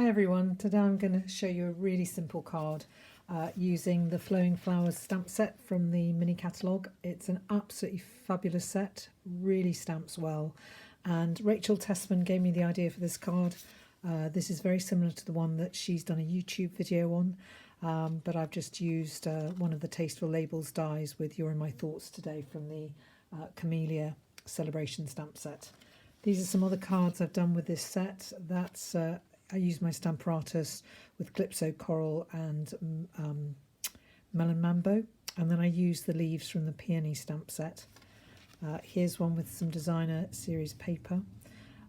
Hi everyone, today I'm going to show you a really simple card using the Flowing Flowers stamp set from the mini catalogue. It's an absolutely fabulous set, really stamps well, and Rachel Tessman gave me the idea for this card. This is very similar to the one that she's done a YouTube video on, but I've just used one of the Tasteful Labels dies with You're in My Thoughts today from the Camellia Celebration stamp set. These are some other cards I've done with this set. I use my Stamparatus with Calypso Coral and Melon Mambo, and then I use the leaves from the Peony stamp set. Here's one with some designer series paper,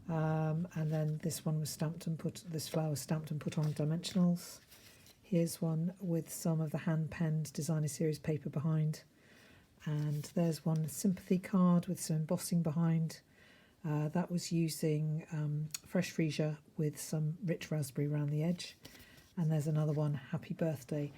and then this one was this flower was stamped and put on dimensionals. Here's one with some of the hand-penned designer series paper behind, and there's one sympathy card with some embossing behind. That was using fresh freesia with some rich raspberry around the edge. And there's another one, Happy Birthday.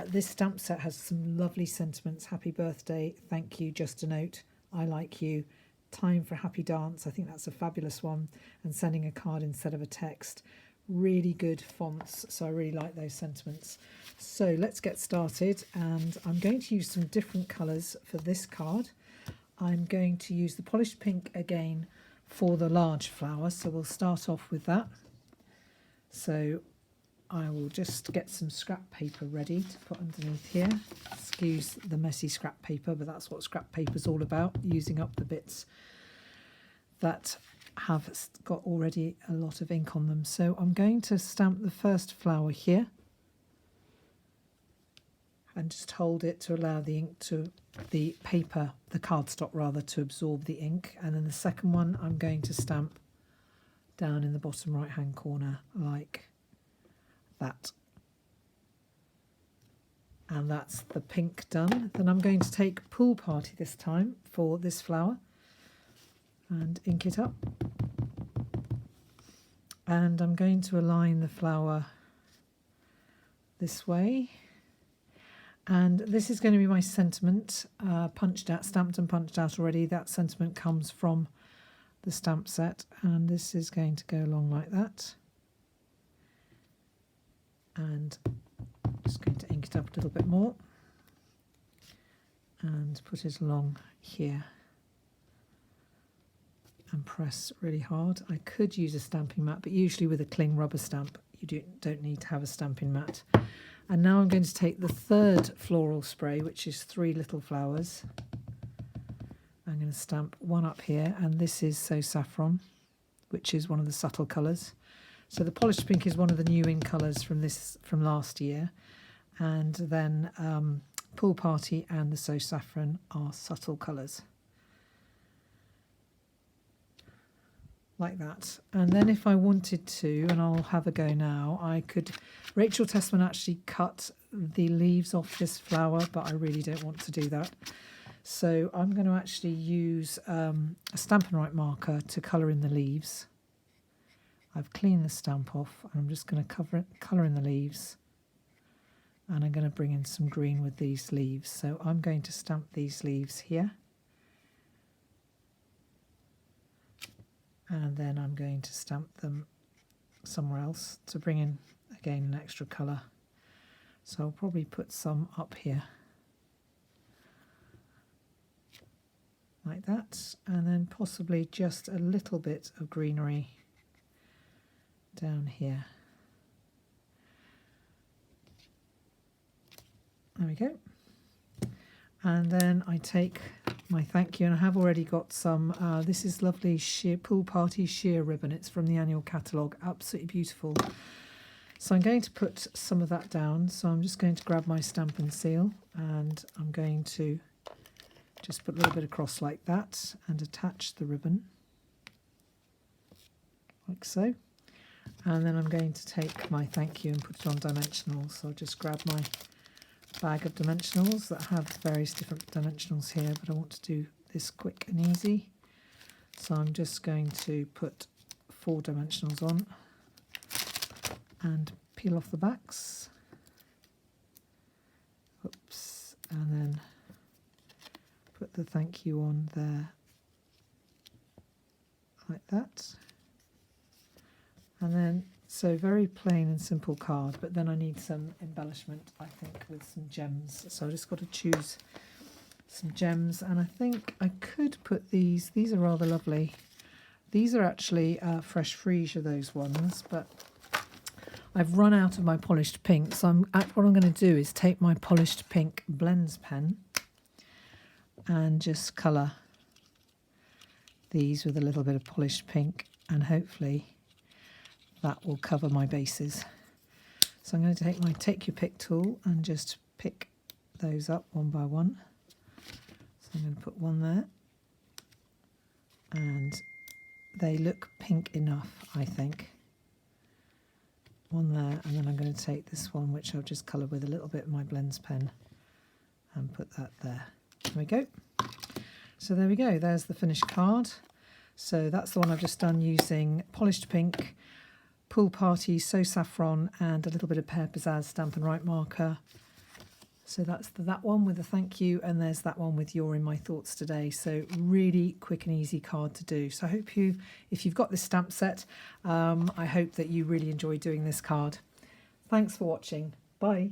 This stamp set has some lovely sentiments. Happy birthday, thank you, just a note, I like you, time for a happy dance. I think that's a fabulous one. And sending a card instead of a text. Really good fonts, so I really like those sentiments. So let's get started, and I'm going to use some different colours for this card. I'm going to use the polished pink again for the large flower, so we'll start off with that. So I will just get some scrap paper ready to put underneath here. Excuse the messy scrap paper, but that's what scrap paper is all about, using up the bits that have got already a lot of ink on them. So I'm going to stamp the first flower here and just hold it to allow the ink to, the cardstock rather, to absorb the ink. And then the second one I'm going to stamp down in the bottom right hand corner like that. And that's the pink done. Then I'm going to take Pool Party this time for this flower and ink it up. And I'm going to align the flower this way. And this is going to be my sentiment, punched out, stamped and punched out already. That sentiment comes from the stamp set, and this is going to go along like that. And I'm just going to ink it up a little bit more and put it along here and press really hard. I could use a stamping mat, but usually with a cling rubber stamp you don't need to have a stamping mat. And now I'm going to take the third floral spray, which is 3 little flowers. I'm going to stamp one up here, and this is So Saffron, which is one of the subtle colours. So the polished pink is one of the new in colours from last year, and then Pool Party and the So Saffron are subtle colours. Like that. And then if I wanted to, and I'll have a go now, I could, Rachel Tessman actually cut the leaves off this flower, but I really don't want to do that. So I'm going to actually use a Stampin' Right marker to colour in the leaves. I've cleaned the stamp off, and I'm just going to colour in the leaves, and I'm going to bring in some green with these leaves. So I'm going to stamp these leaves here. And then I'm going to stamp them somewhere else to bring in, again, an extra colour. So I'll probably put some up here, like that, and then possibly just a little bit of greenery down here. There we go. And then I take my thank you, and I have already got some, this is lovely sheer Pool Party sheer ribbon. It's from the annual catalogue, absolutely beautiful. So I'm going to put some of that down. So I'm just going to grab my Stampin' Seal, and I'm going to just put a little bit across like that and attach the ribbon, like so. And then I'm going to take my thank you and put it on dimensionals. So I'll just grab my bag of dimensionals that have various different dimensionals here, but I want to do this quick and easy. So I'm just going to put 4 dimensionals on and peel off the backs. Oops, and then put the thank you on there like that. And then So very plain and simple card, but then I need some embellishment, I think, with some gems. So I just got to choose some gems, and I think I could put these are rather lovely. These are actually fresh freesia, those ones, but I've run out of my polished pink, so what I'm going to do is take my polished pink blends pen and just colour these with a little bit of polished pink, and hopefully that will cover my bases. So I'm going to take my take your pick tool and just pick those up one by one. So I'm going to put one there, and they look pink enough, I think. One there, and then I'm going to take this one, which I'll just colour with a little bit of my blends pen, and put that there. There we go. So there we go, there's the finished card. So that's the one I've just done using polished pink, Pool Party, So Saffron, and a little bit of Pear Pizzazz Stampin' Right marker. So that's that one with a thank you, and there's that one with You're in My Thoughts Today. So really quick and easy card to do. So I hope if you've got this stamp set, I hope that you really enjoy doing this card. Thanks for watching. Bye.